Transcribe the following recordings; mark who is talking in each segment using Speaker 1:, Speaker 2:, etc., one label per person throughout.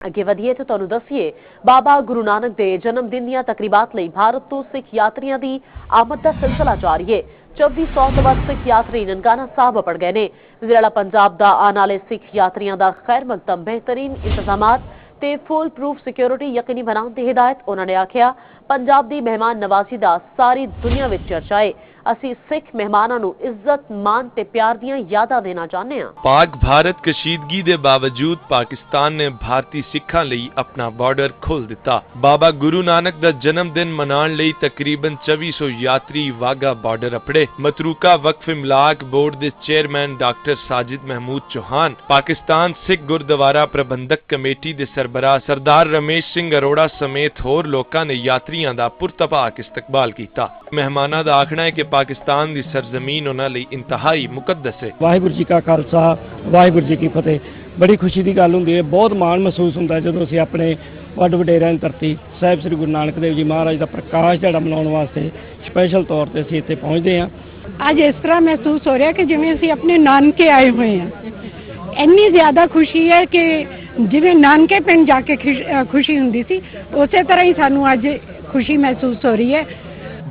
Speaker 1: ਅੱਗੇ ਵਧੀਏ ਤੇ ਤੁਹਾਨੂੰ ਦੱਸੀਏ ਬਾਬਾ ਗੁਰੂ ਨਾਨਕ ਦੇ ਜਨਮ ਦਿਨ ਦੀਆਂ ਤਕਰੀਬਾਤ ਲਈ ਭਾਰਤ ਤੋਂ ਸਿੱਖ ਯਾਤਰੀਆਂ ਦੀ ਆਮਦ ਦਾ ਸਿਲਸਿਲਾ ਜਾਰੀ ਹੈ। 2400 ਤੋਂ ਵੱਧ ਸਿੱਖ ਯਾਤਰੀ ਨਨਕਾਣਾ ਸਾਹਿਬ ਪੜ ਗਏ ਨੇ। ਜ਼ਿਲ੍ਹਾ ਪੰਜਾਬ ਦਾ ਆਉਣ ਵਾਲੇ ਸਿੱਖ ਯਾਤਰੀਆਂ ਦਾ ਖੈਰ ਮਕਦਮ बेहतरीन इंतजामात ਤੇ ਫੁੱਲ ਪ੍ਰੂਫ ਸਿਕਿਉਰਿਟੀ ਯਕੀਨੀ ਬਣਾਉਣ ਦੀ ਹਿਦਾਇਤ। ਉਹਨਾਂ ਨੇ ਆਖਿਆ ਪੰਜਾਬ ਦੀ ਮਹਿਮਾਨ ਨਵਾਜ਼ੀ ਦਾ ਸਾਰੀ ਦੁਨੀਆ ਵਿੱਚ ਚਰਚਾ ਹੈ। ਅਸੀਂ ਸਿੱਖ ਮਹਿਮਾਨਾਂ ਨੂੰ ਇੱਜ਼ਤ ਮਾਨ ਤੇ ਪਿਆਰ ਦੀਆਂ ਯਾਦਾਂ ਦੇਣਾ ਚਾਹੁੰਦੇ ਹਾਂ।
Speaker 2: पाक भारत कशीदगी के बावजूद पाकिस्तान ने भारतीय सिखा ਲਈ अपना बॉर्डर खोल दिता। बाबा गुरु नानक ਦਾ जन्म दिन मनाने ਲਈ तकरीबन 2400 यात्री वाघा बॉर्डर अपड़े। मतरूका वक्फ इमलाक बोर्ड के चेयरमैन डॉक्टर साजिद महमूद चौहान, पाकिस्तान सिख गुरुद्वारा प्रबंधक कमेटी के सरबराह सरदार रमेश सिंह अरोड़ा समेत होर लोगों ने यात्रियों का पुरतपाक इस्तकबाल किया। मेहमानों का आखना है कि पाकिस्तान की सरजमीन उन्हां लई इंतहाई मुकद्दस है।
Speaker 3: वाहिगुरू जी का खालसा वाहिगुरू जी की फतेह। बड़ी खुशी की गल हुंदी है, बहुत माण महसूस होंदा है जदों असीं अपने वड वडेरिਆਂ ਦੀ धरती साहिब श्री गुरु नानक देव जी महाराज का प्रकाश दिहाड़ा मनाउण वास्ते स्पैशल तौर पर असीं इत्थे पहुंचदे हां।
Speaker 4: ਅੱਜ ਇਸ ਤਰ੍ਹਾਂ ਮਹਿਸੂਸ ਹੋ ਰਿਹਾ ਕਿ ਜਿਵੇਂ ਅਸੀਂ ਆਪਣੇ ਨਾਨਕੇ ਆਏ ਹੋਏ ਹਾਂ। ਇੰਨੀ ਜ਼ਿਆਦਾ ਖੁਸ਼ੀ ਹੈ ਕਿ ਜਿਵੇਂ ਨਾਨਕੇ ਪਿੰਡ ਜਾ ਕੇ ਖੁਸ਼ੀ ਹੁੰਦੀ ਸੀ ਉਸੇ ਤਰ੍ਹਾਂ ਹੀ ਸਾਨੂੰ ਅੱਜ ਖੁਸ਼ੀ ਮਹਿਸੂਸ ਹੋ ਰਹੀ ਹੈ।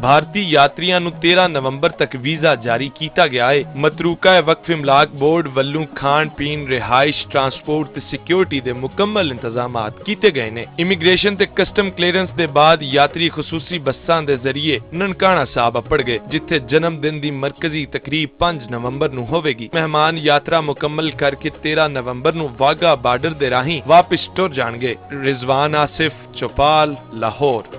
Speaker 2: भारतीय यात्रियों ਨੂੰ 13 नवंबर तक वीजा जारी किया गया है। मतरूका वक्फ इमलाक बोर्ड वल्लों खाण पीन रिहाइश ट्रांसपोर्ट ते सिक्योरिटी के मुकम्मल इंतजामात किए गए ने। इमिग्रेशन ते कस्टम क्लीयरेंस के बाद यात्री खसूसी बसां के जरिए ननकाना साहब अपड़ गए, जिथे जन्म दिन की मरकजी तकरीब 5 नवंबर नूं होवेगी। मेहमान यात्रा मुकम्मल करके 13 नवंबर नूं वाघा बार्डर दे राहीं वापस टुर जाणगे। रिजवान आसिफ, चौपाल, लाहौर।